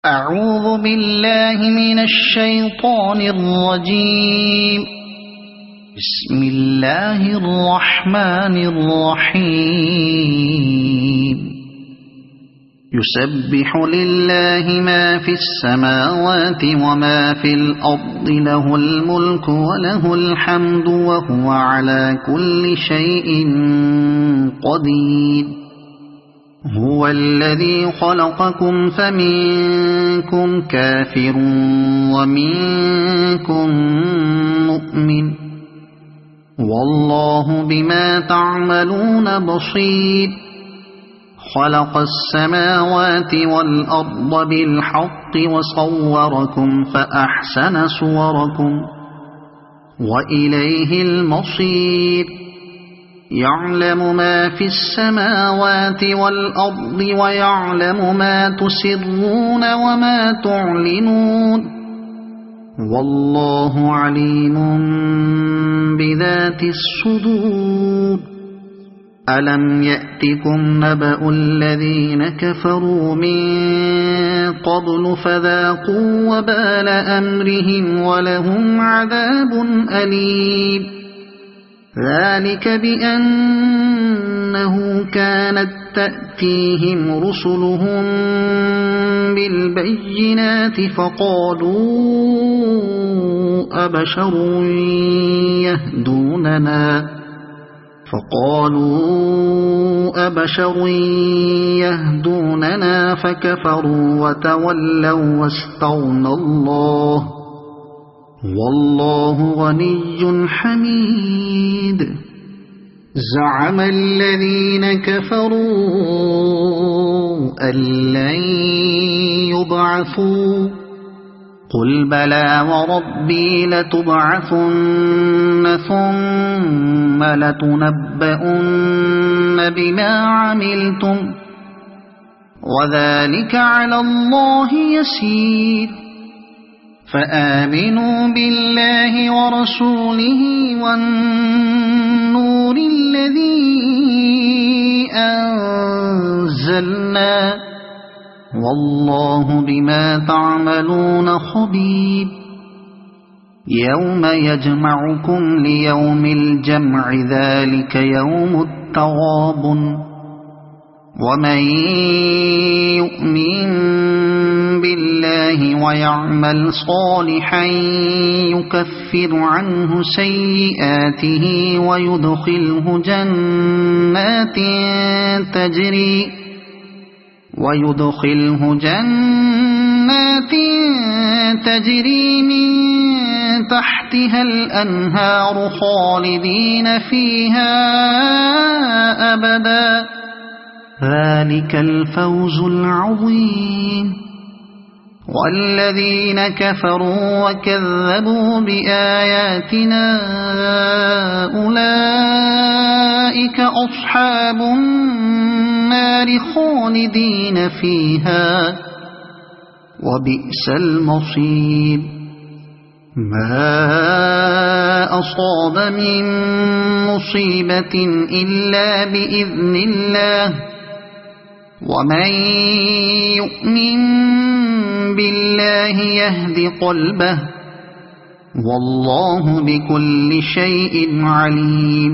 أعوذ بالله من الشيطان الرجيم. بسم الله الرحمن الرحيم. يسبح لله ما في السماوات وما في الأرض، له الملك وله الحمد وهو على كل شيء قدير. هو الذي خلقكم فمنكم كافر ومنكم مؤمن، والله بما تعملون بصير. خلق السماوات والأرض بالحق وصوركم فأحسن صوركم وإليه المصير. يعلم ما في السماوات والأرض ويعلم ما تسرون وما تعلنون، والله عليم بذات الصدور. ألم يأتكم نبأ الذين كفروا من قبل فذاقوا وبال أمرهم ولهم عذاب أليم. ذلك بأنه كانت تأتيهم رسلهم بالبينات فقالوا أبشر يهدوننا فكفروا وتولوا واستغنى الله، والله غني حميد. زعم الذين كفروا أن لن يبعثوا، قل بلى وربي لتبعثن ثم لتنبؤن بما عملتم وذلك على الله يسير. فآمنوا بالله ورسوله والنور الذي أنزلنا، والله بما تعملون خبير. يوم يجمعكم ليوم الجمع، ذلك يوم التغابن. ومن يؤمن بالله ويعمل صالحا يكفر عنه سيئاته ويدخله جنات تجري من تحتها الأنهار خالدين فيها أبدا، ذلك الفوز العظيم. والذين كفروا وكذبوا بآياتنا أولئك أصحاب النار خالدين فيها وبئس المصير. ما أصاب من مصيبة إلا بإذن الله، ومن يؤمن بالله يهد قلبه، والله بكل شيء عليم.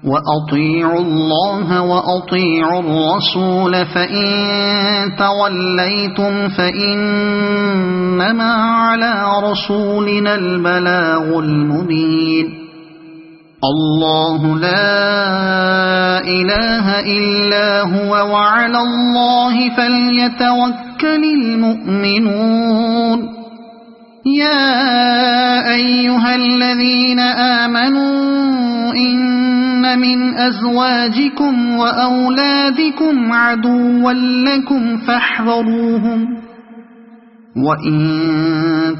وأطيعوا الله وأطيعوا الرسول، فإن توليتم فإنما على رسولنا البلاغ المبين. الله لا إله إلا هو وعلى الله فليتوكل المؤمنون. يا أيها الذين آمنوا إن من أزواجكم وأولادكم عدوا لكم فاحذروهم، وإن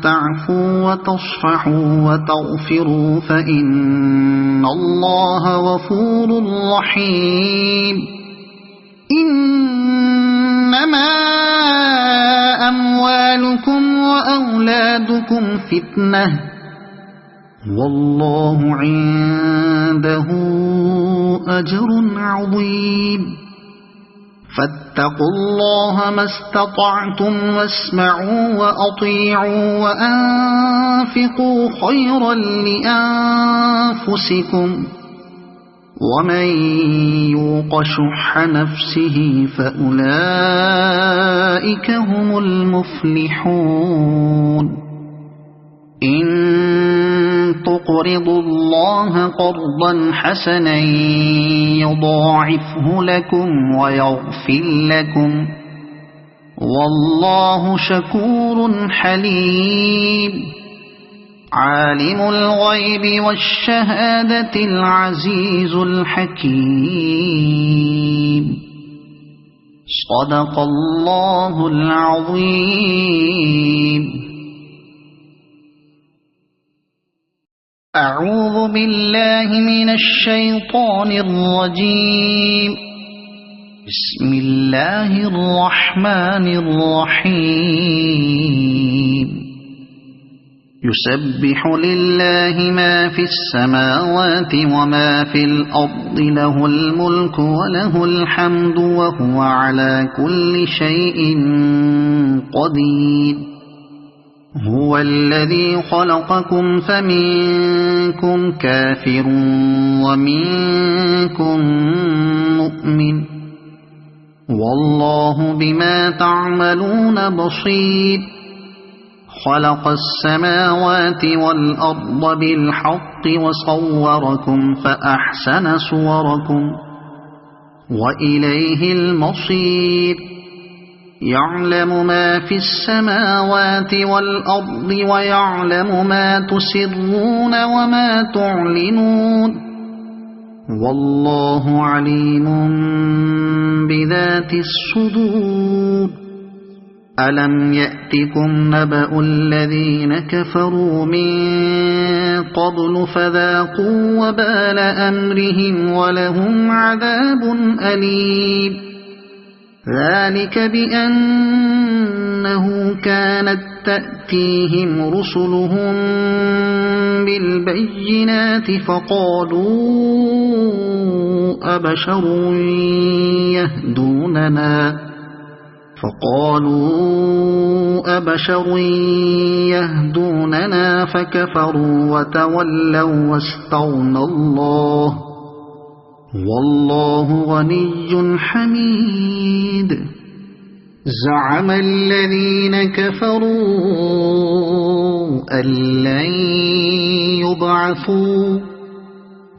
تعفوا وتصفحوا وتغفروا فإن الله غفور رحيم. إنما أموالكم وأولادكم فتنة، والله عنده أجر عظيم. فاتقوا الله ما استطعتم واسمعوا وأطيعوا وأنفقوا خيرا لأنفسكم ومن يوق شح نفسه فأولئك هم المفلحون إن تقرضوا الله قرضا حسنا يضاعفه لكم ويغفر لكم والله شكور حليم عالم الغيب والشهادة العزيز الحكيم صدق الله العظيم. أعوذ بالله من الشيطان الرجيم. بسم الله الرحمن الرحيم. يسبح لله ما في السماوات وما في الأرض له الملك وله الحمد وهو على كل شيء قدير. هو الذي خلقكم فمنكم كافر ومنكم مؤمن والله بما تعملون بصير. خلق السماوات والأرض بالحق وصوركم فأحسن صوركم وإليه المصير. يعلم ما في السماوات والأرض ويعلم ما تسرون وما تعلنون والله عليم بذات الصدور. ألم يأتكم نبأ الذين كفروا من قبل فذاقوا وبال أمرهم ولهم عذاب أليم. ذلك بأنه كانت تأتيهم رسلهم بالبينات فقالوا أبشر يهدوننا فكفروا وتولوا واستغنى الله والله غني حميد. زعم الذين كفروا أن لن يبعثوا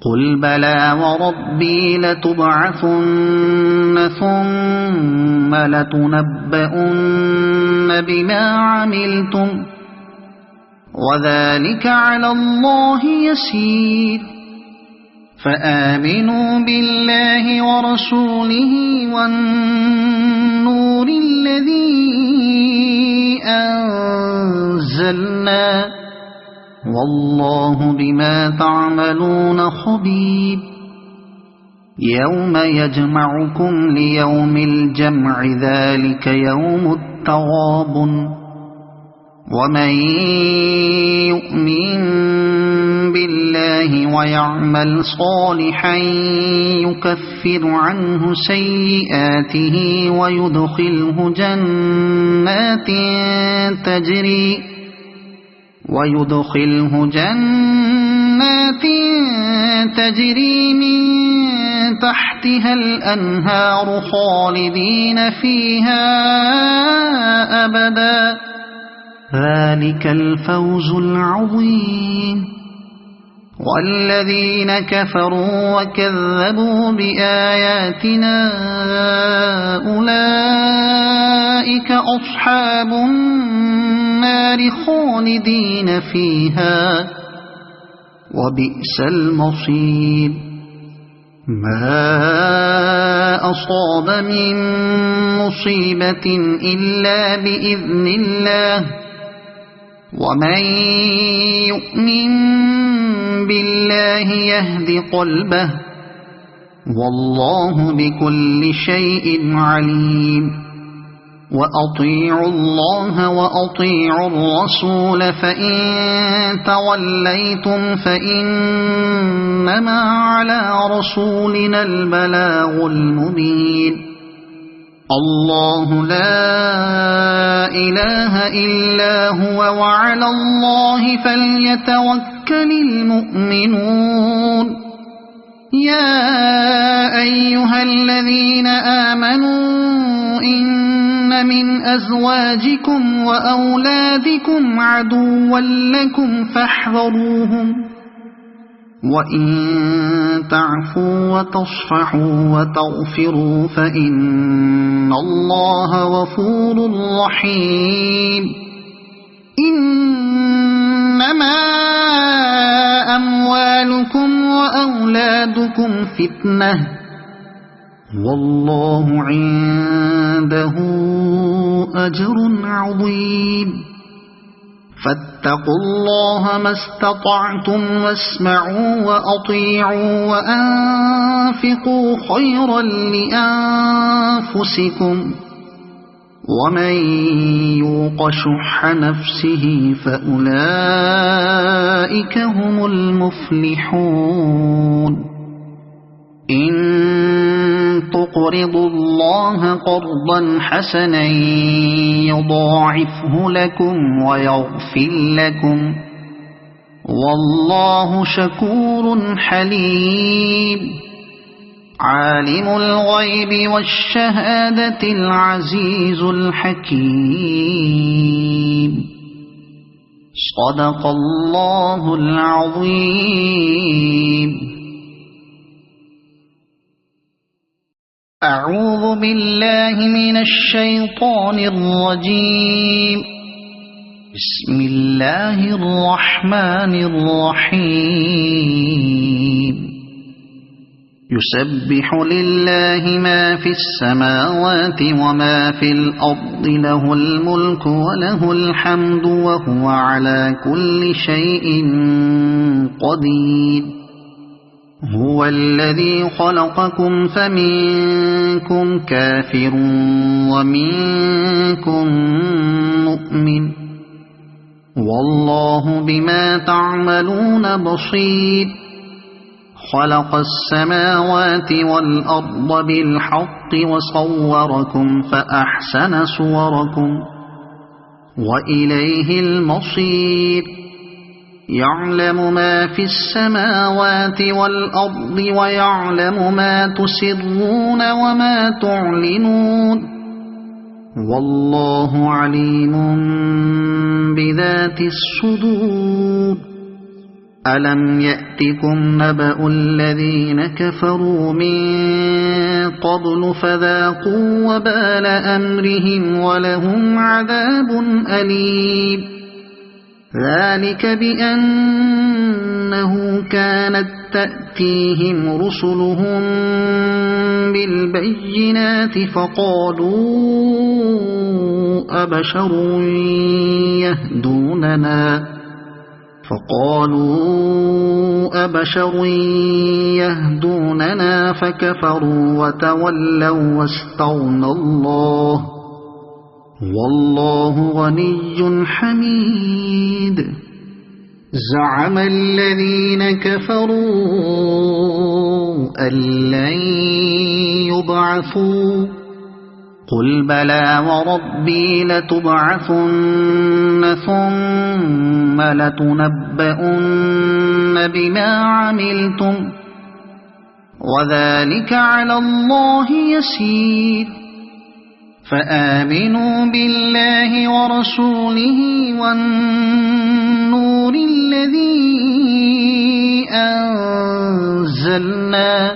قل بلى وربي لتبعثن ثم لتنبؤن بما عملتم وذلك على الله يسير. فآمنوا بالله ورسوله والنور الذي أنزلنا والله بما تعملون خبير. يوم يجمعكم ليوم الجمع ذلك يوم التغابن. ومن يؤمن بالله ويعمل صالحا يكفر عنه سيئاته ويدخله جنات تجري من تحتها الأنهار خالدين فيها أبدا ذلك الفوز العظيم. والذين كفروا وكذبوا بآياتنا أولئك أصحاب النار خالدين فيها وبئس المصير. ما أصاب من مصيبة إلا بإذن الله ومن يؤمن بالله يهد قلبه والله بكل شيء عليم. وأطيعوا الله وأطيعوا الرسول فإن توليتم فإنما على رسولنا البلاغ المبين. الله لا إله إلا هو وعلى الله فليتوكل المؤمنون يا أيها الذين آمنوا إن من أزواجكم وأولادكم عدوا لكم فاحذروهم وإن تعفوا وتصفحوا وتغفروا فإن الله غفور رحيم إنما أموالكم وأولادكم فتنة والله عنده أجر عظيم فاتقوا الله ما استطعتم واسمعوا وأطيعوا وأنفقوا خيرا لأنفسكم ومن يوق شح نفسه فأولئك هم المفلحون إن تقرضوا الله قرضا حسنا يضاعفه لكم ويغفر لكم والله شكور حليم عالم الغيب والشهادة العزيز الحكيم صدق الله العظيم أعوذ بالله من الشيطان الرجيم بسم الله الرحمن الرحيم يسبح لله ما في السماوات وما في الأرض له الملك وله الحمد وهو على كل شيء قدير هو الذي خلقكم فمنكم كافر ومنكم مؤمن والله بما تعملون بصير خلق السماوات والأرض بالحق وصوركم فأحسن صوركم وإليه المصير يعلم ما في السماوات والأرض ويعلم ما تسرون وما تعلنون والله عليم بذات الصدور ألم يأتكم نبأ الذين كفروا من قبل فذاقوا وبال أمرهم ولهم عذاب أليم ذلك بأنه كانت تأتيهم رسلهم بالبينات فقالوا أبشر يهدوننا فكفروا وتولوا واستغنى الله والله غني حميد زعم الذين كفروا أن لن يبعثوا قل بلى وربي لتبعثن ثم لتنبؤن بما عملتم وذلك على الله يسير فآمنوا بالله ورسوله والنور الذي أنزلنا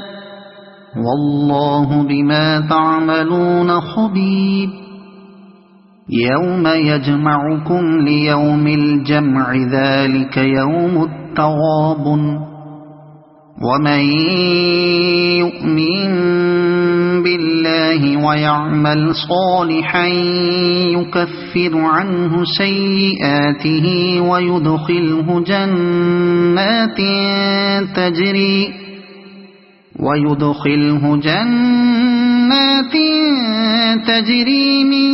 والله بما تعملون خبير يوم يجمعكم ليوم الجمع ذلك يوم التغابن ومن يؤمن بالله ويعمل صالحا يكفر عنه سيئاته ويدخله جنات تجري من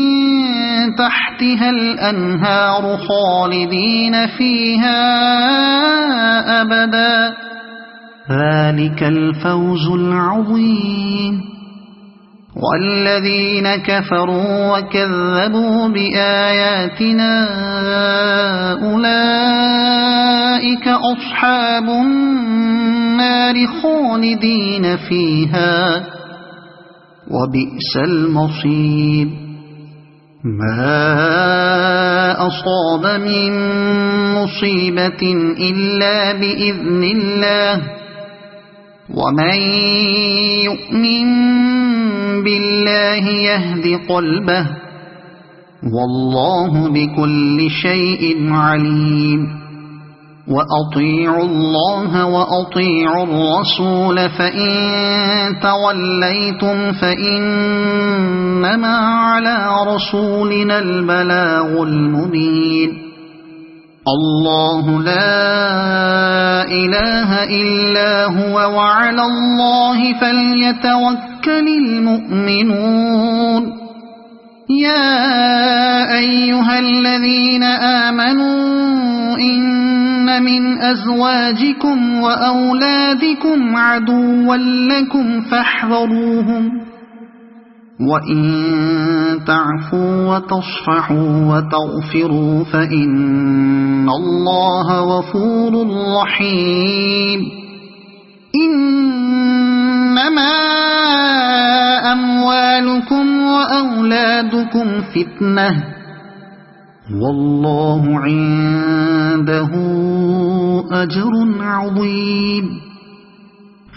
تحتها الأنهار خالدين فيها أبدا ذلك الفوز العظيم والذين كفروا وكذبوا بآياتنا أولئك أصحاب النار خالدين فيها وبئس المصير ما أصاب من مصيبة إلا بإذن الله ومن يؤمن بالله يهد قلبه والله بكل شيء عليم وأطيعوا الله وأطيعوا الرسول فإن توليتم فإنما على رسولنا البلاغ المبين الله لا إله إلا هو وعلى الله فليتوكل المؤمنون يا أيها الذين آمنوا إن من أزواجكم وأولادكم عدوا لكم فاحذروهم وإن تعفوا وتصفحوا وتغفروا فإن الله غفور رحيم إنما أموالكم وأولادكم فتنة والله عنده أجر عظيم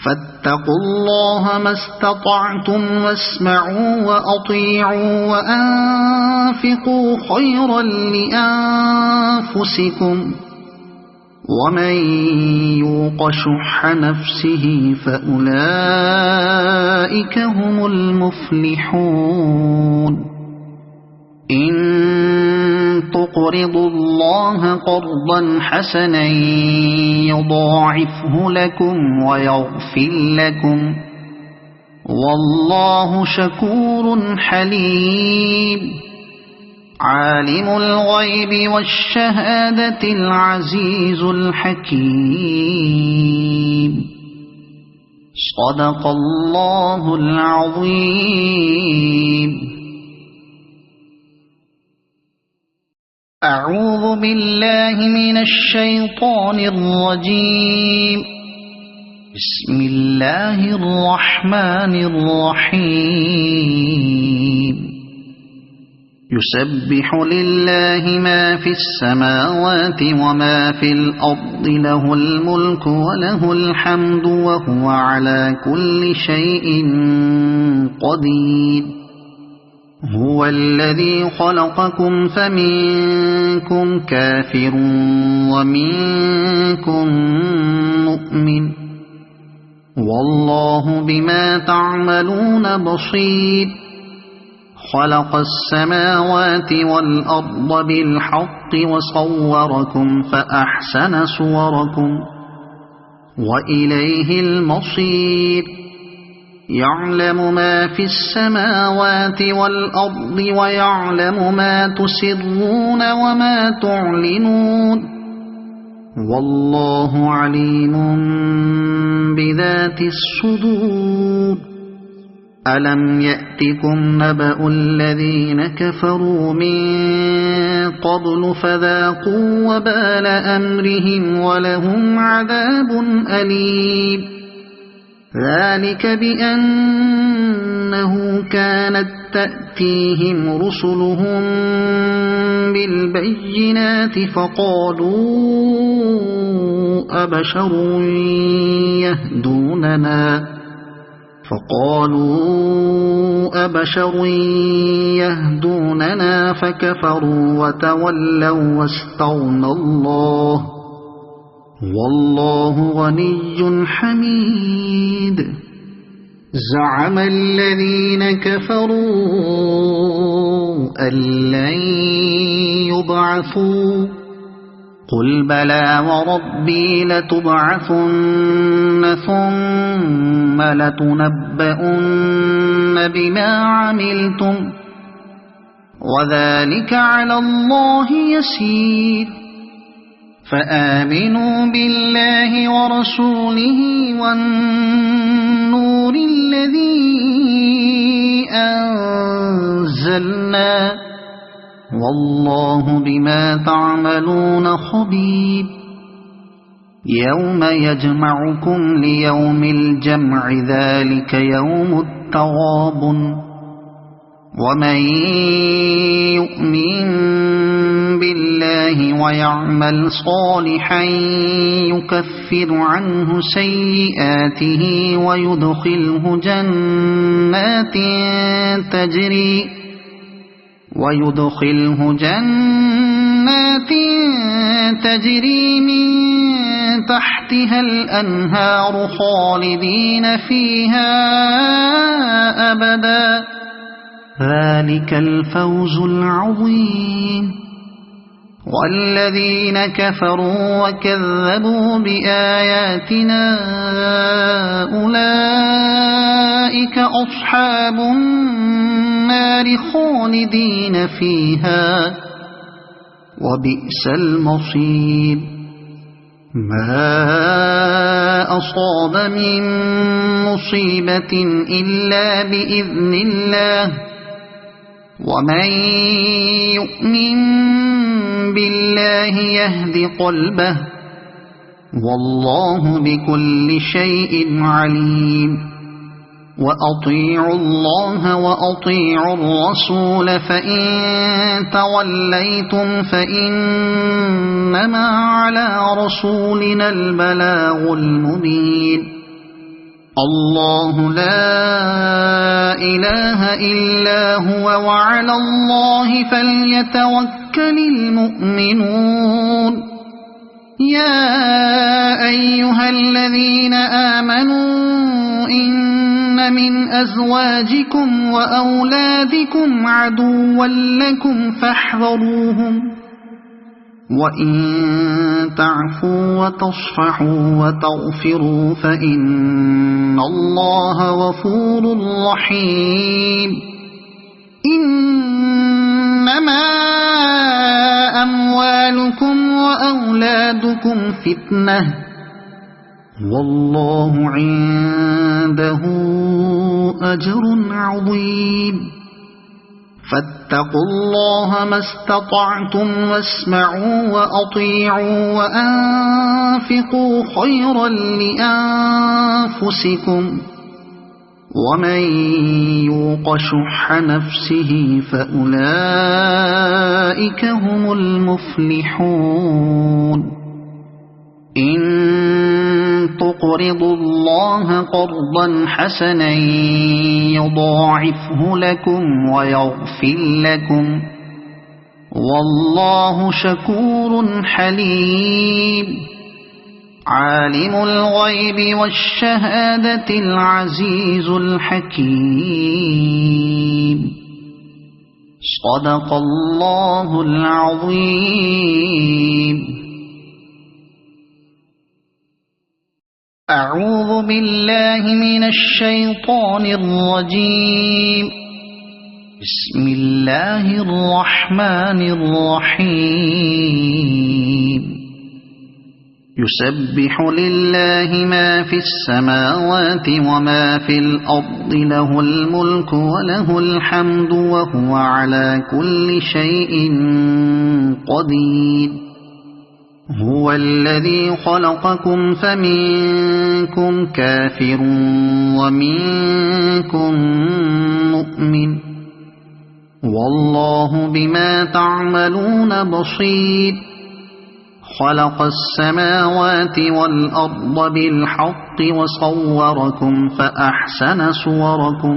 فاتقوا الله ما استطعتم واسمعوا وأطيعوا وأنفقوا خيرا لأنفسكم ومن يوق شح نفسه فأولئك هم المفلحون إن تقرضوا الله قرضا حسنا يضاعفه لكم ويغفر لكم والله شكور حليم عالم الغيب والشهادة العزيز الحكيم صدق الله العظيم أعوذ بالله من الشيطان الرجيم بسم الله الرحمن الرحيم يسبح لله ما في السماوات وما في الأرض له الملك وله الحمد وهو على كل شيء قدير هو الذي خلقكم فمنكم كافر ومنكم مؤمن والله بما تعملون بصير خلق السماوات والأرض بالحق وصوركم فأحسن صوركم وإليه المصير يعلم ما في السماوات والأرض ويعلم ما تسرون وما تعلنون والله عليم بذات الصدور ألم يأتكم نبأ الذين كفروا من قبل فذاقوا وبال أمرهم ولهم عذاب أليم ذلك بأنه كانت تأتيهم رسلهم بالبينات فقالوا أبشر يهدوننا فكفروا وتولوا واستغنى الله والله غني حميد زعم الذين كفروا أن لن يبعثوا قل بلى وربي لتبعثن ثم لتنبؤن بما عملتم وذلك على الله يسير فآمنوا بالله ورسوله والنور الذي أنزلنا والله بما تعملون خبير يوم يجمعكم ليوم الجمع ذلك يوم التغابن ومن يؤمن بالله ويعمل صالحا يكفر عنه سيئاته ويدخله جنات تجري من تحتها الأنهار خالدين فيها أبدا ذلك الفوز العظيم والذين كفروا وكذبوا بآياتنا أولئك أصحاب النار خالدين فيها وبئس المصير ما أصاب من مصيبة إلا بإذن الله ومن يؤمن بالله يهد قلبه والله بكل شيء عليم وأطيعوا الله وأطيعوا الرسول فإن توليتم فإنما على رسولنا البلاغ المبين الله لا إله إلا هو وعلى الله فليتوكل المؤمنون يا أيها الذين آمنوا إن من أزواجكم وأولادكم عدوا لكم فاحذروهم وإن تعفوا وتصفحوا وتغفروا فإن الله غفور رحيم إنما أموالكم وأولادكم فتنة والله عنده أجر عظيم فاتقوا الله ما استطعتم واسمعوا وأطيعوا وأنفقوا خيرا لأنفسكم ومن يوق شح نفسه فأولئك هم المفلحون إن تقرضوا الله قرضا حسنا يضاعفه لكم ويغفر لكم والله شكور حليم عالم الغيب والشهادة العزيز الحكيم صدق الله العظيم أعوذ بالله من الشيطان الرجيم بسم الله الرحمن الرحيم يسبح لله ما في السماوات وما في الأرض له الملك وله الحمد وهو على كل شيء قدير هو الذي خلقكم فمنكم كافر ومنكم مؤمن والله بما تعملون بصير خلق السماوات والأرض بالحق وصوركم فأحسن صوركم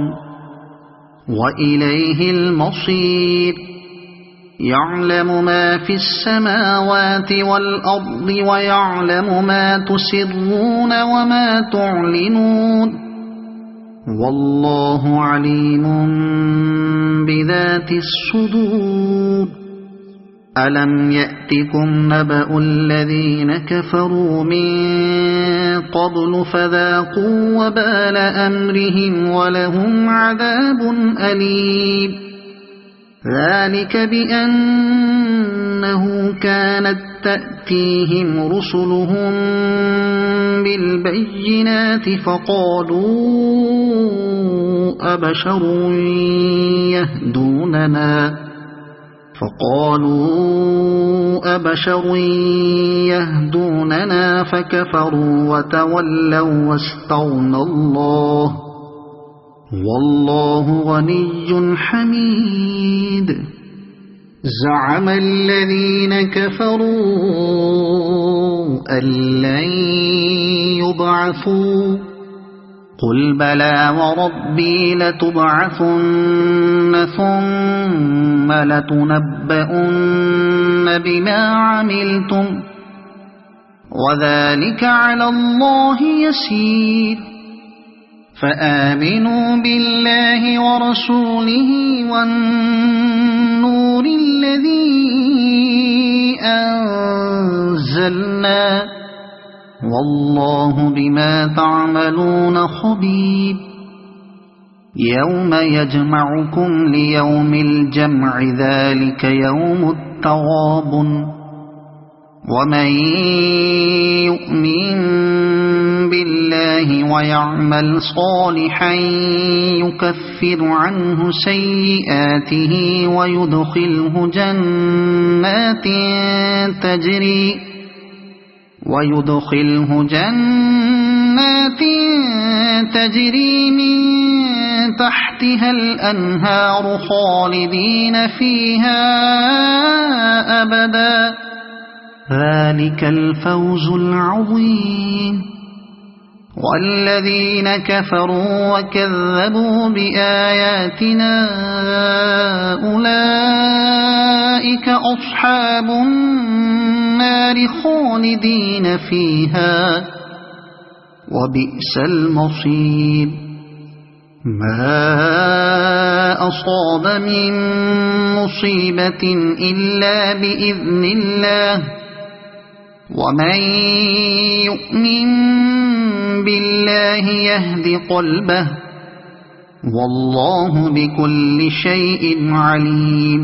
وإليه المصير يعلم ما في السماوات والأرض ويعلم ما تسرون وما تعلنون والله عليم بذات الصدور ألم يأتكم نبأ الذين كفروا من قبل فذاقوا وبال أمرهم ولهم عذاب أليم ذلك بأنه كانت تأتيهم رسلهم بالبينات فقالوا أبشر يهدوننا فكفروا وتولوا واستغنى الله والله غني حميد. زعم الذين كفروا أن لن يبعثوا قل بلى وربي لتبعثن ثم لتنبؤن بما عملتم وذلك على الله يسير. فآمنوا بالله ورسوله والنور الذي أنزلنا والله بما تعملون خبير. يوم يجمعكم ليوم الجمع ذلك يوم التغابن ومن يؤمن بالله ويعمل صالحا يكفر عنه سيئاته ويدخله جنات تجري من تحتها الأنهار خالدين فيها أبدا ذلك الفوز العظيم. والذين كفروا وكذبوا بآياتنا أولئك أصحاب النار خالدين فيها وبئس المصير. ما أصاب من مصيبة إلا بإذن الله ومن يؤمن بالله يهد قلبه والله بكل شيء عليم.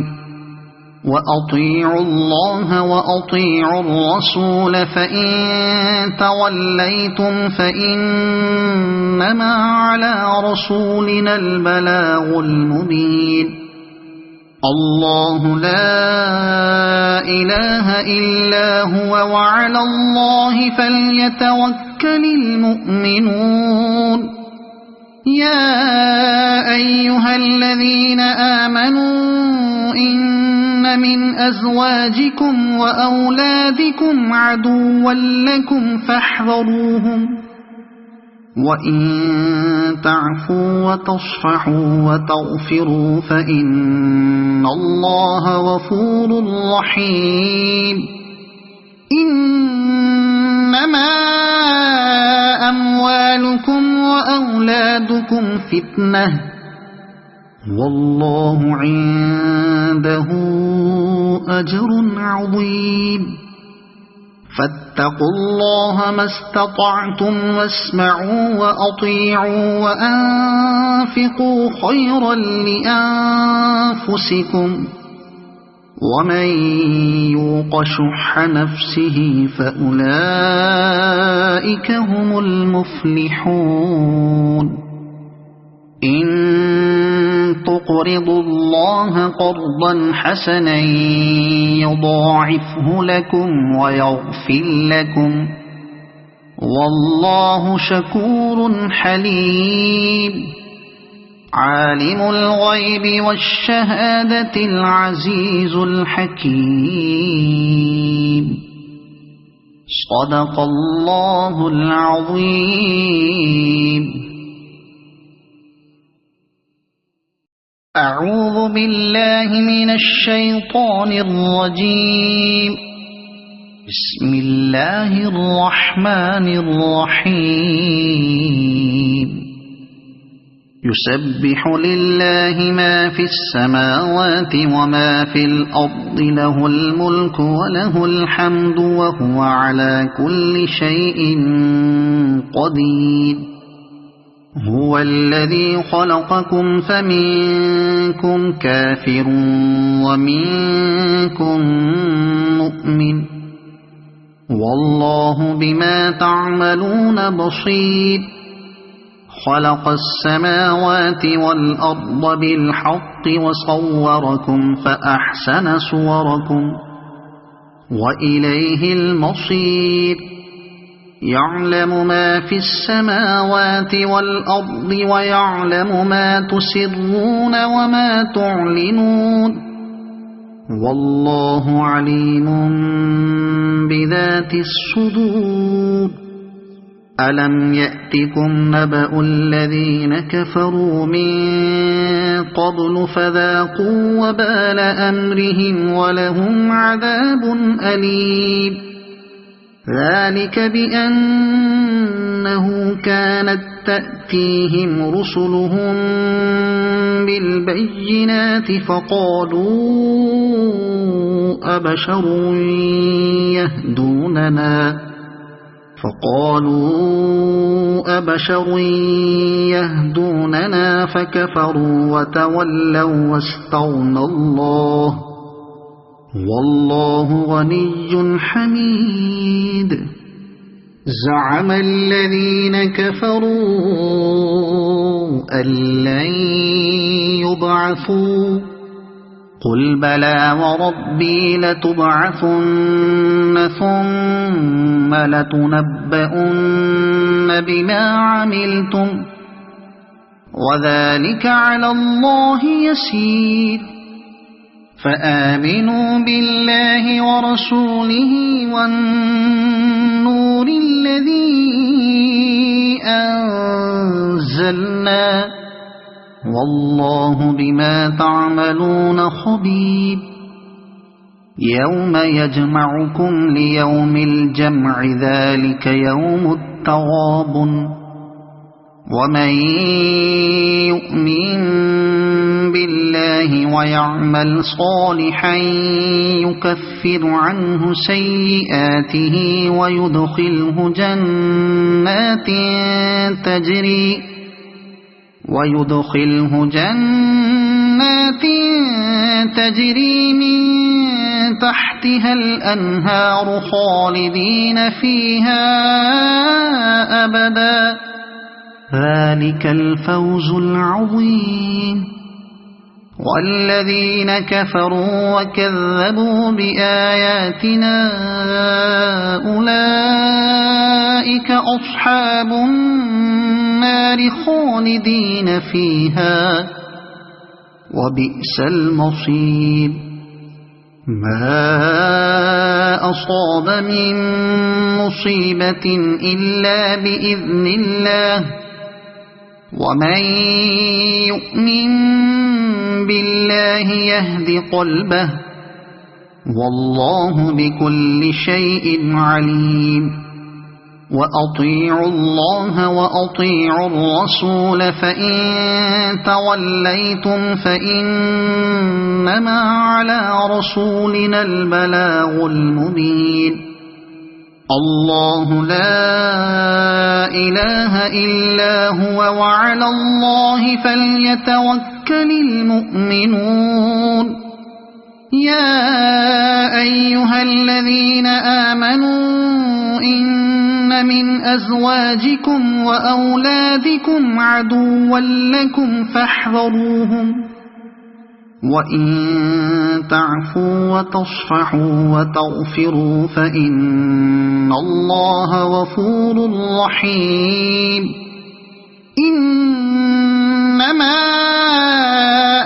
وأطيعوا الله وأطيعوا الرسول فإن توليتم فإنما على رسولنا البلاغ المبين. الله لا إله إلا هو وعلى الله فليتوكل المؤمنون. يا أيها الذين آمنوا إن من أزواجكم وأولادكم عدوا لكم فاحذروهم وإن تعفوا وتصفحوا وتغفروا فإن الله غفور رحيم. إنما أموالكم وأولادكم فتنة والله عنده أجر عظيم. فاتقوا الله ما استطعتم واسمعوا وأطيعوا وأنفقوا خيرا لأنفسكم ومن يوق شح نفسه فأولئك هم المفلحون. إن تقرضوا الله قرضا حسنا يضاعفه لكم ويغفر لكم والله شكور حليم. عالم الغيب والشهادة العزيز الحكيم. صدق الله العظيم. أعوذ بالله من الشيطان الرجيم. بسم الله الرحمن الرحيم. يسبح لله ما في السماوات وما في الأرض له الملك وله الحمد وهو على كل شيء قدير. هو الذي خلقكم فمنكم كافر ومنكم مؤمن والله بما تعملون بصير خلق السماوات والأرض بالحق وصوركم فأحسن صوركم وإليه المصير يعلم ما في السماوات والأرض ويعلم ما تسرون وما تعلنون والله عليم بذات الصدور ألم يأتكم نبأ الذين كفروا من قبل فذاقوا وبال أمرهم ولهم عذاب أليم ذلك بأنه كانت تأتيهم رسلهم بالبينات فقالوا أبشر يهدوننا فكفروا وتولوا واستغنى الله والله غني حميد زعم الذين كفروا أن لن يبعثوا قل بلى وربي لتبعثن ثم لتنبؤن بما عملتم وذلك على الله يسير فآمنوا بالله ورسوله والنور الذي أنزلنا والله بما تعملون خبير يوم يجمعكم ليوم الجمع ذلك يوم التغابن ومن يؤمن بالله ويعمل صالحا يكفر عنه سيئاته ويدخله جنات تجري من تحتها الأنهار خالدين فيها أبدا ذلك الفوز العظيم والذين كفروا وكذبوا بآياتنا أولئك أصحاب النار خالدين فيها وبئس المصير ما أصاب من مصيبة إلا بإذن الله ومن يؤمن بالله يهد قلبه والله بكل شيء عليم وأطيعوا الله وأطيعوا الرسول فإن توليتم فإنما على رسولنا البلاغ المبين الله لا إله إلا هو وعلى الله فليتوكل المؤمنون يا أيها الذين آمنوا إن من أزواجكم وأولادكم عدوا لكم فاحذروهم وإن تعفوا وتصفحوا وتغفروا فإن الله غفور رحيم إنما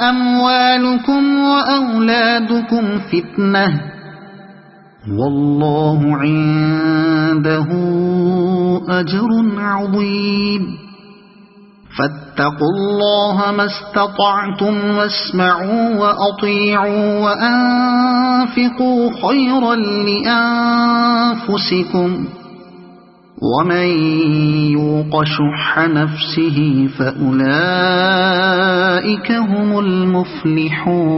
أموالكم وأولادكم فتنة والله عنده أجر عظيم فاتقوا الله ما استطعتم واسمعوا وأطيعوا وأنفقوا خيرا لأنفسكم ومن يوق شح نفسه فأولئك هم المفلحون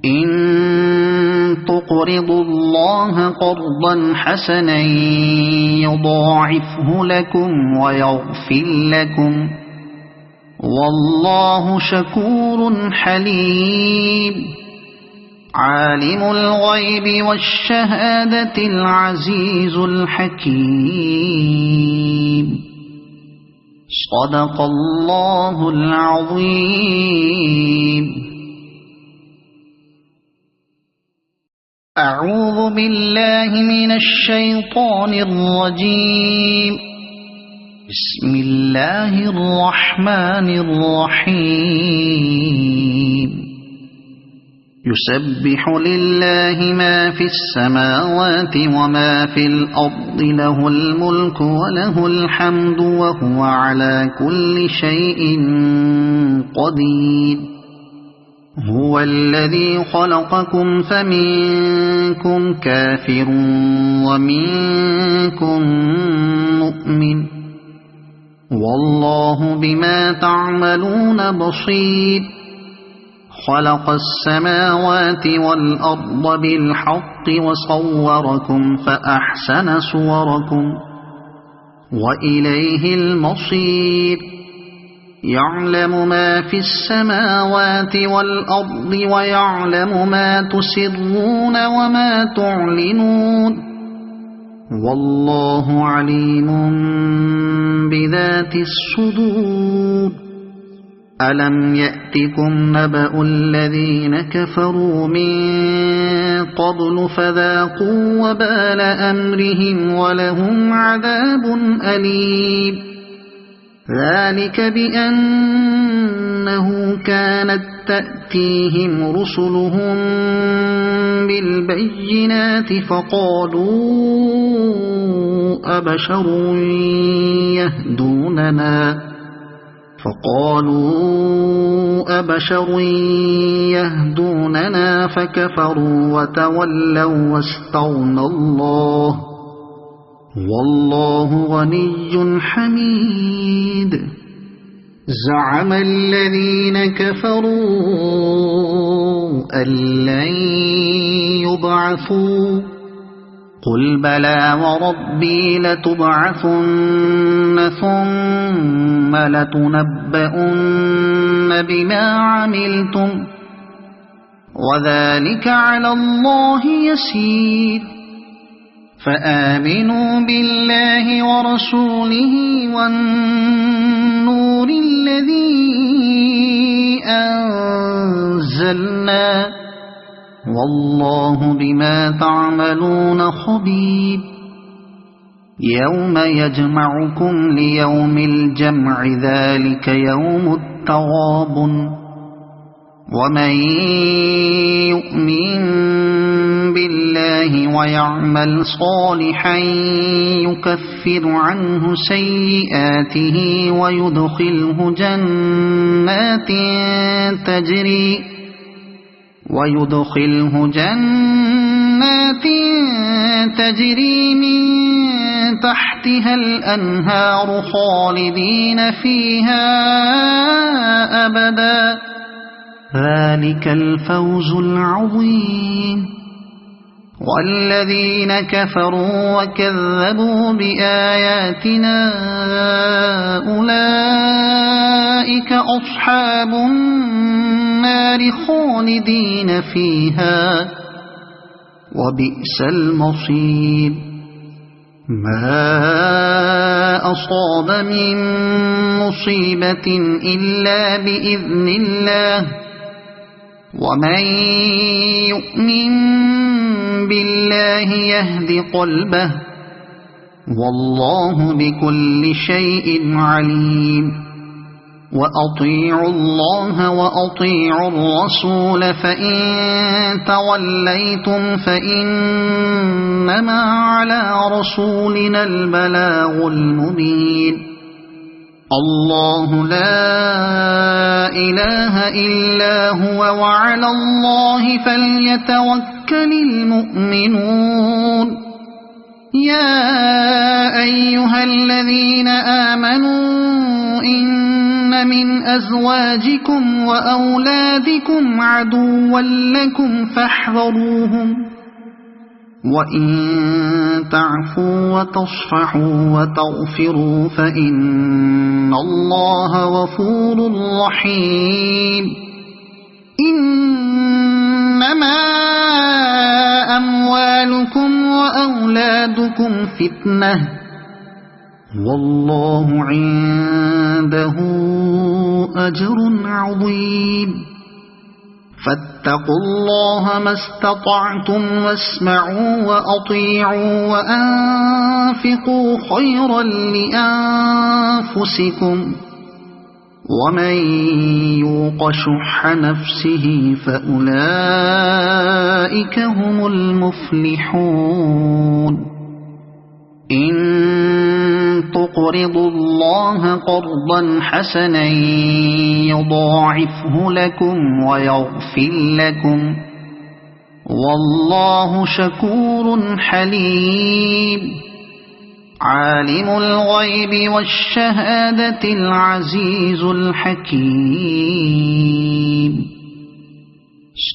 إن تقرضوا الله قرضا حسنا يضاعفه لكم ويغفر لكم والله شكور حليم عالم الغيب والشهادة العزيز الحكيم. صدق الله العظيم. أعوذ بالله من الشيطان الرجيم. بسم الله الرحمن الرحيم. يسبح لله ما في السماوات وما في الأرض، له الملك وله الحمد وهو على كل شيء قدير. هو الذي خلقكم فمنكم كافر ومنكم مؤمن، والله بما تعملون بصير. خلق السماوات والأرض بالحق وصوركم فأحسن صوركم وإليه المصير. يعلم ما في السماوات والأرض ويعلم ما تسرون وما تعلنون، والله عليم بذات الصدور. ألم يأتكم نبأ الذين كفروا من قبل فذاقوا وبال أمرهم ولهم عذاب أليم. ذلك بأنه كانت تأتيهم رسلهم بالبينات فقالوا أبشر يهدوننا فكفروا وتولوا واستغنى الله، والله غني حميد. زعم الذين كفروا أن لن يبعثوا، قل بلى وربي لتبعثن ثم لتنبؤن بما عملتم وذلك على الله يسير. فآمنوا بالله ورسوله والنور الذي أنزلنا، والله بما تعملون خبير. يوم يجمعكم ليوم الجمع، ذلك يوم التغابن. ومن يؤمن بالله ويعمل صالحا يكفر عنه سيئاته ويدخله جنات تجري من تحتها الأنهار خالدين فيها أبدا، ذلك الفوز العظيم. والذين كفروا وكذبوا بآياتنا أولئك أصحاب النار خالدين فيها وبئس المصير. ما أصاب من مصيبة إلا بإذن الله، ومن يؤمن بالله يهد قلبه، والله بكل شيء عليم. وأطيعوا الله وأطيعوا الرسول، فإن توليتم فإنما على رسولنا البلاغ المبين. الله لا إله إلا هو وعلى الله فليتوكل المؤمنون. يا أيها الذين آمنوا إن من أزواجكم وأولادكم عدوا لكم فاحذروهم، وإن تعفوا وتصفحوا وتغفروا فإن الله غفور رحيم. إن إنما أموالكم وأولادكم فتنة والله عنده أجر عظيم فاتقوا الله ما استطعتم واسمعوا وأطيعوا وأنفقوا خيرا لأنفسكم ومن يوق شح نفسه فأولئك هم المفلحون إن تقرضوا الله قرضا حسنا يضاعفه لكم ويغفر لكم والله شكور حليم عالم الغيب والشهادة العزيز الحكيم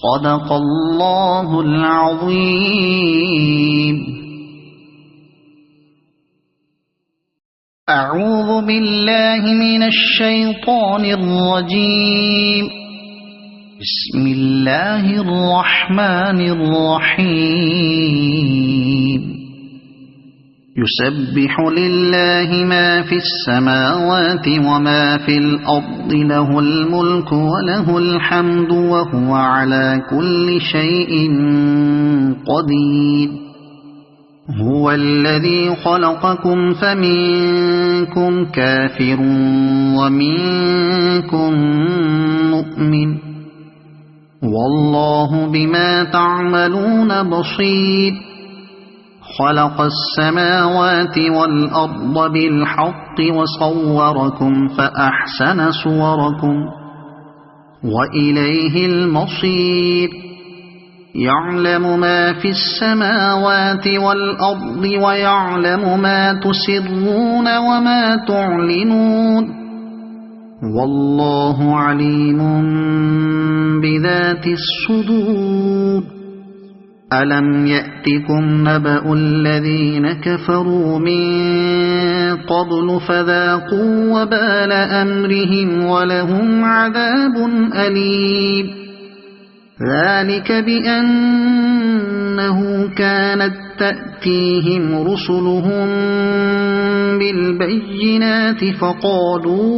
صدق الله العظيم. أعوذ بالله من الشيطان الرجيم. بسم الله الرحمن الرحيم. يسبح لله ما في السماوات وما في الأرض له الملك وله الحمد وهو على كل شيء قدير. هو الذي خلقكم فمنكم كافر ومنكم مؤمن والله بما تعملون بصير. خلق السماوات والأرض بالحق وصوركم فأحسن صوركم وإليه المصير. يعلم ما في السماوات والأرض ويعلم ما تسرون وما تعلنون والله عليم بذات الصدور. ألم يأتكم نبأ الذين كفروا من قبل فذاقوا وبال أمرهم ولهم عذاب أليم. ذلك بأنه كانت تأتيهم رسلهم بالبينات فقالوا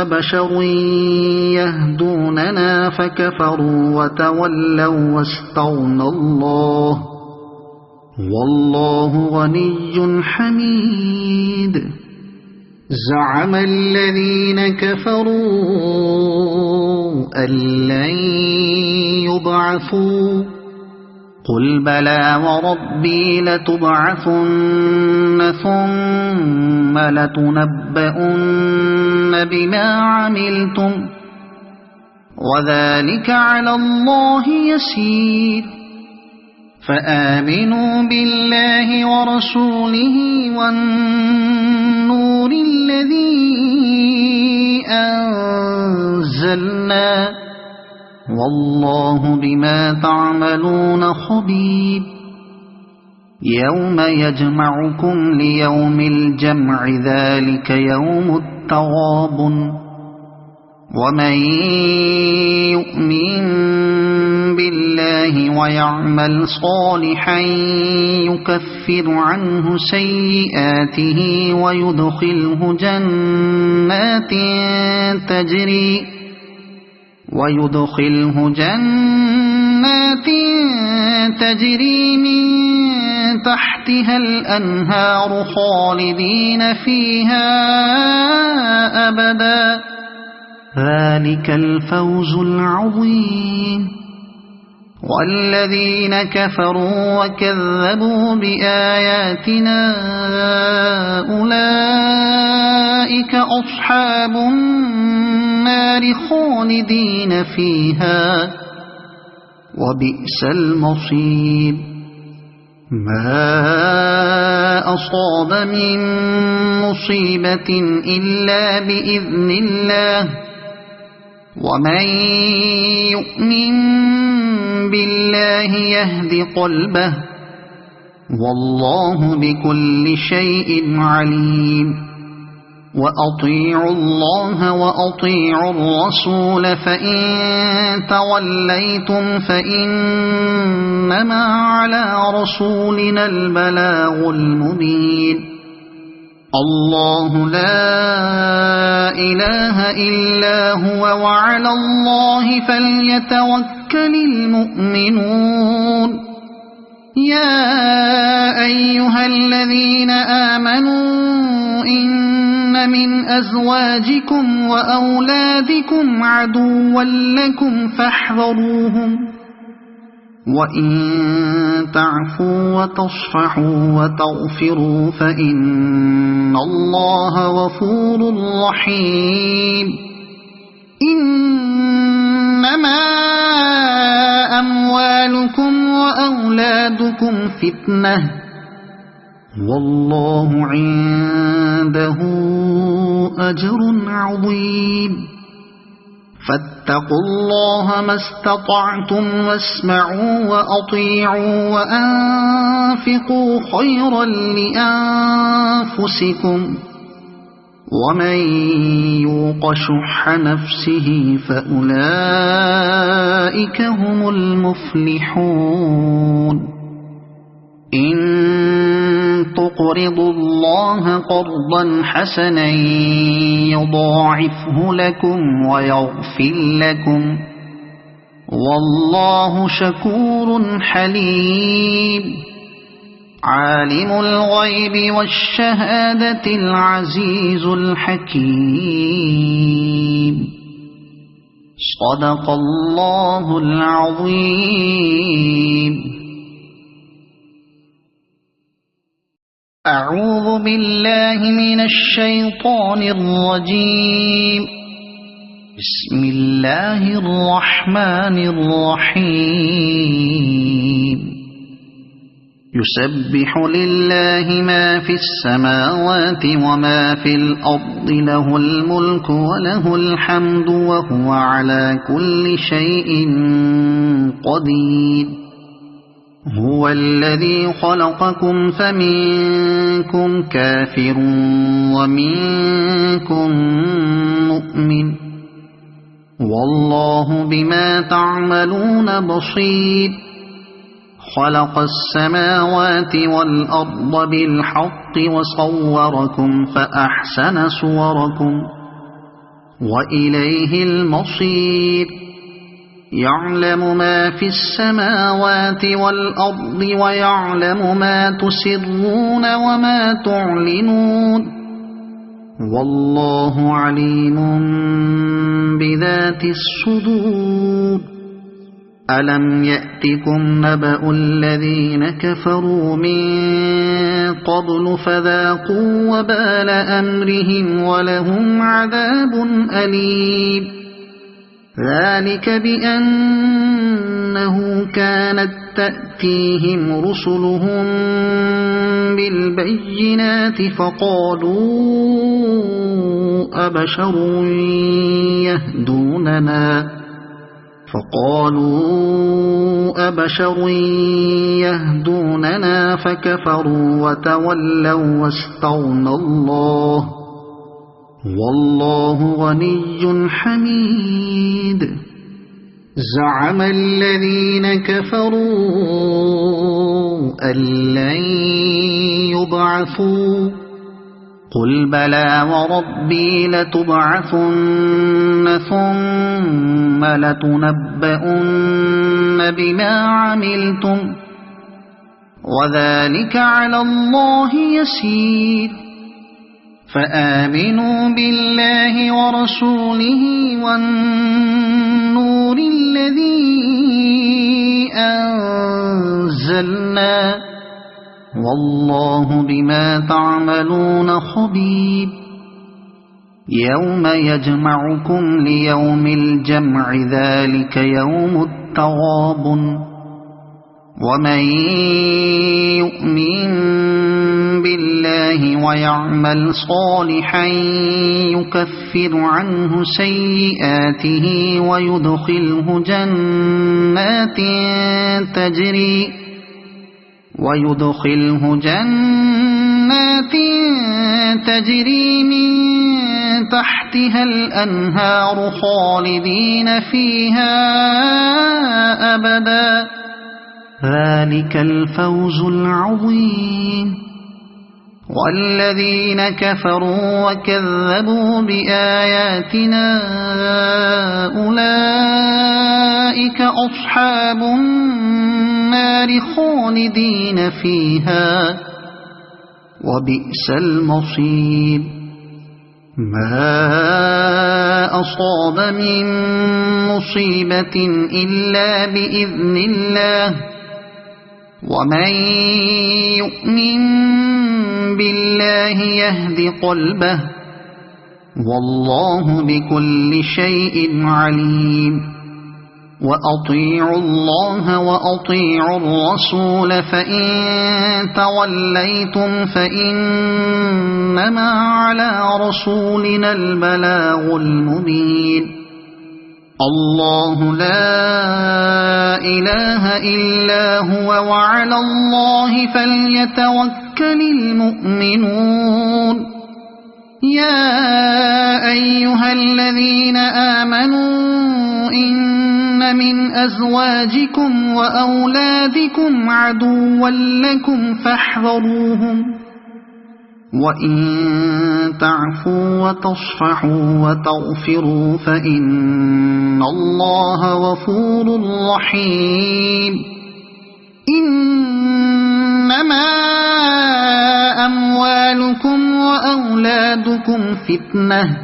أبشر يهدوننا فكفروا وتولوا واستغنى الله والله غني حميد. زعم الذين كفروا أن لن يبعثوا قل بلى وربي لتبعثن ثم لتنبؤن بما عملتم وذلك على الله يسير. فآمنوا بالله ورسوله والنور الذي أنزلنا والله بما تعملون خبير. يوم يجمعكم ليوم الجمع ذلك يوم التغابن. ومن يؤمن بالله ويعمل صالحا يكفر عنه سيئاته ويدخله جنات تجري من تحتها الأنهار خالدين فيها أبدا. ذلك الفوز العظيم. والذين كفروا وكذبوا بآياتنا أولئك أصحاب النار خالدين فيها وبئس المصير. ما أصاب من مصيبة إلا بإذن الله ومن يؤمن بالله يهد قلبه والله بكل شيء عليم. وأطيعوا الله وأطيعوا الرسول فإن توليتم فإنما على رسولنا البلاغ المبين الله لا إله إلا هو وعلى الله فليتوكل المؤمنون يا أيها الذين آمنوا إن من أزواجكم وأولادكم عدوا لكم فاحذروهم وإن تعفوا وتصفحوا وتغفروا فإن الله غفور رحيم إنما أموالكم وأولادكم فتنة والله عنده أجر عظيم فاتقوا الله ما استطعتم واسمعوا وأطيعوا وأنفقوا خيرا لأنفسكم ومن يوق شح نفسه فأولئك هم المفلحون إن تقرضوا الله قرضا حسنا يضاعفه لكم ويغفر لكم والله شكور حليم عالم الغيب والشهادة العزيز الحكيم صدق الله العظيم أعوذ بالله من الشيطان الرجيم بسم الله الرحمن الرحيم يسبح لله ما في السماوات وما في الأرض له الملك وله الحمد وهو على كل شيء قدير هو الذي خلقكم فمنكم كافر ومنكم مؤمن والله بما تعملون بصير خلق السماوات والأرض بالحق وصوركم فأحسن صوركم وإليه المصير يعلم ما في السماوات والأرض ويعلم ما تسرون وما تعلنون والله عليم بذات الصدور ألم يأتكم نبأ الذين كفروا من قبل فذاقوا وبال أمرهم ولهم عذاب أليم ذلك بأنه كانت تأتيهم رسلهم بالبينات فقالوا أبشر يهدوننا فكفروا وتولوا واستغنى الله والله غني حميد زعم الذين كفروا أن لن يبعثوا قل بلى وربي لتبعثن ثم لتنبؤن بما عملتم وذلك على الله يسير فآمنوا بالله ورسوله والنور الذي أنزلنا والله بما تعملون خبير يوم يجمعكم ليوم الجمع ذلك يوم التغابن ومن يؤمن بالله ويعمل صالحا يكفر عنه سيئاته ويدخله جنات جنات تجري من تحتها الأنهار خالدين فيها أبدا ذلك الفوز العظيم والذين كفروا وكذبوا بآياتنا أولئك أصحاب النار خالدين فيها وبئس المصير ما أصاب من مصيبة إلا بإذن الله ومن يؤمن بالله يهد قلبه والله بكل شيء عليم وأطيعوا الله وأطيعوا الرسول فإن توليتم فإنما على رسولنا البلاغ المبين الله لا إله إلا هو وعلى الله فليتوكل المؤمنون يا أيها الذين آمنوا إن من أزواجكم وأولادكم عدوا لكم فاحذروهم وإن تعفوا وتصفحوا وتغفروا فإن الله غفور رحيم إنما أموالكم وأولادكم فتنة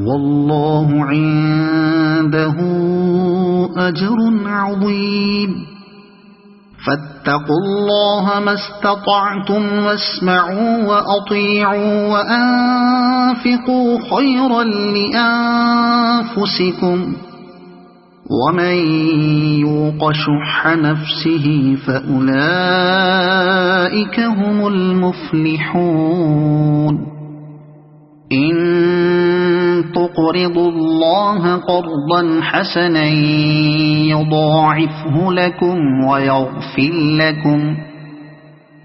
والله عنده أجر عظيم فاتقوا الله ما استطعتم واسمعوا وأطيعوا وأنفقوا خيرا لأنفسكم ومن يوق شح نفسه فأولئك هم المفلحون إن تقرضوا الله قرضا حسنا يضاعفه لكم ويغفر لكم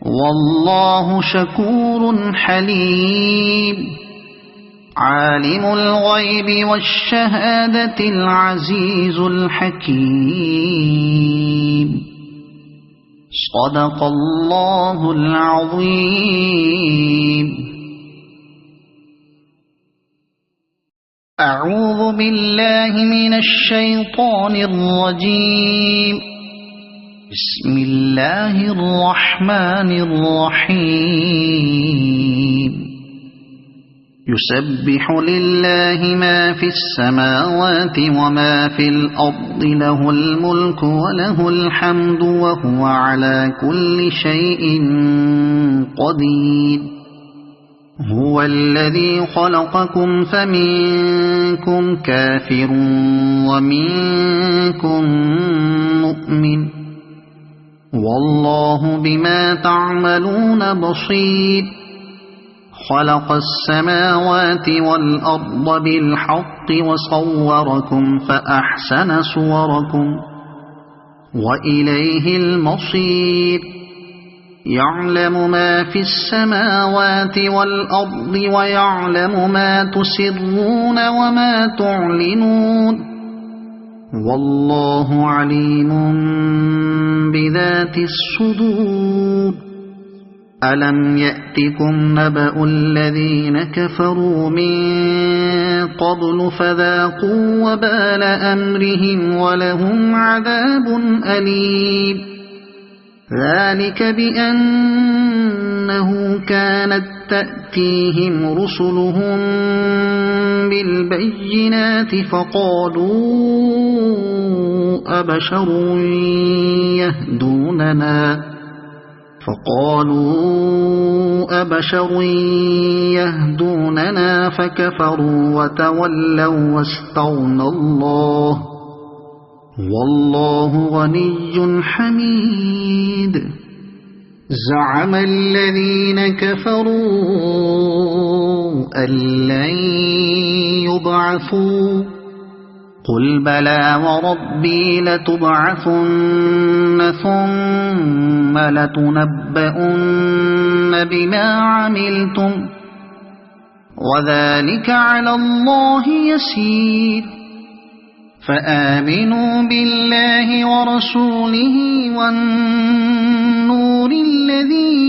والله شكور حليم عالم الغيب والشهادة العزيز الحكيم صدق الله العظيم أعوذ بالله من الشيطان الرجيم بسم الله الرحمن الرحيم يسبح لله ما في السماوات وما في الأرض له الملك وله الحمد وهو على كل شيء قدير هو الذي خلقكم فمنكم كافر ومنكم مؤمن والله بما تعملون بصير خلق السماوات والأرض بالحق وصوركم فأحسن صوركم وإليه المصير يعلم ما في السماوات والأرض ويعلم ما تسرون وما تعلنون والله عليم بذات الصدور ألم يأتكم نبأ الذين كفروا من قبل فذاقوا وبال أمرهم ولهم عذاب أليم ذلك بأنه كانت تأتيهم رسلهم بالبينات فقالوا أبشر يهدوننا فكفروا وتولوا واستغنى الله والله غني حميد زعم الذين كفروا أن لن يبعثوا قل بلى وربي لتبعثن ثم لتنبؤن بما عملتم وذلك على الله يسير فآمنوا بالله ورسوله والنور الذي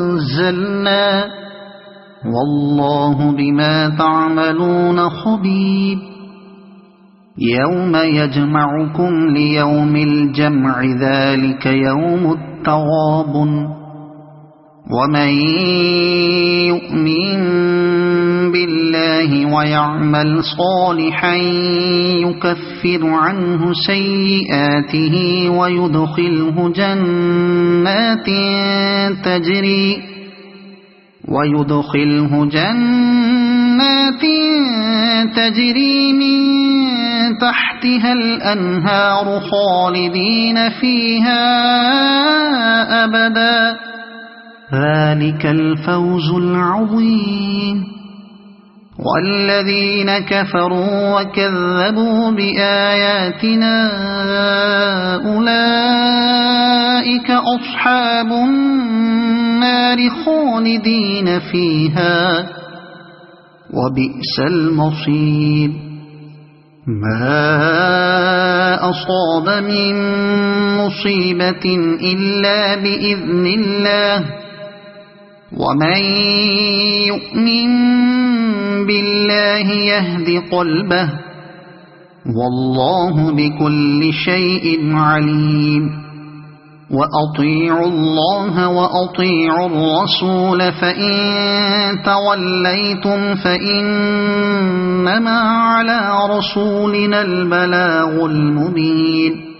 أنزلنا والله بما تعملون خبير يوم يجمعكم ليوم الجمع ذلك يوم التغابن ومن يؤمن بالله ويعمل صالحا يكفر عنه سيئاته ويدخله جنات تجري من تحتها الأنهار خالدين فيها أبدا ذلك الفوز العظيم والذين كفروا وكذبوا بآياتنا أولئك أصحاب النار خالدين فيها وبئس المصير ما أصاب من مصيبة إلا بإذن الله ومن يؤمن بالله يهد قلبه والله بكل شيء عليم وأطيعوا الله وأطيعوا الرسول فإن توليتم فإنما على رسولنا البلاغ المبين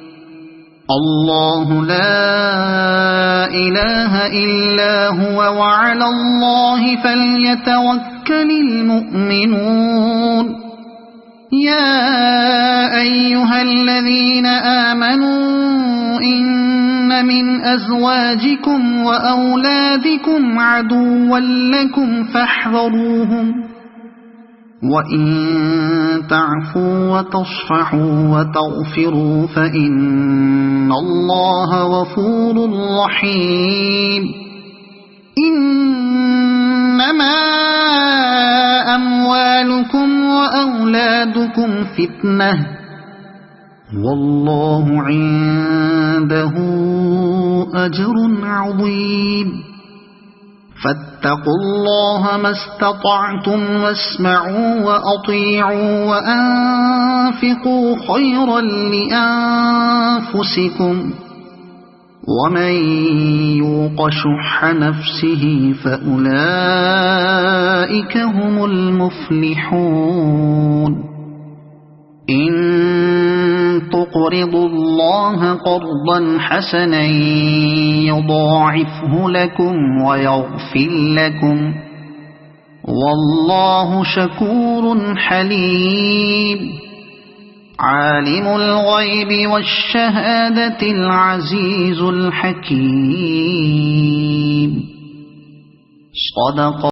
الله لا إله إلا هو وعلى الله فليتوكل المؤمنون يا أيها الذين آمنوا إن من أزواجكم وأولادكم عدوا لكم فاحذروهم وإن تعفوا وتصفحوا وتغفروا فإن الله غفور رحيم إنما أموالكم وأولادكم فتنة والله عنده أجر عظيم فاتقوا الله ما استطعتم واسمعوا وأطيعوا وأنفقوا خيرا لأنفسكم ومن يوق شح نفسه فأولئك هم المفلحون إن تقرضوا الله قرضا حسنا يضاعفه لكم ويغفر لكم والله شكور حليم عالم الغيب والشهادة العزيز الحكيم صدق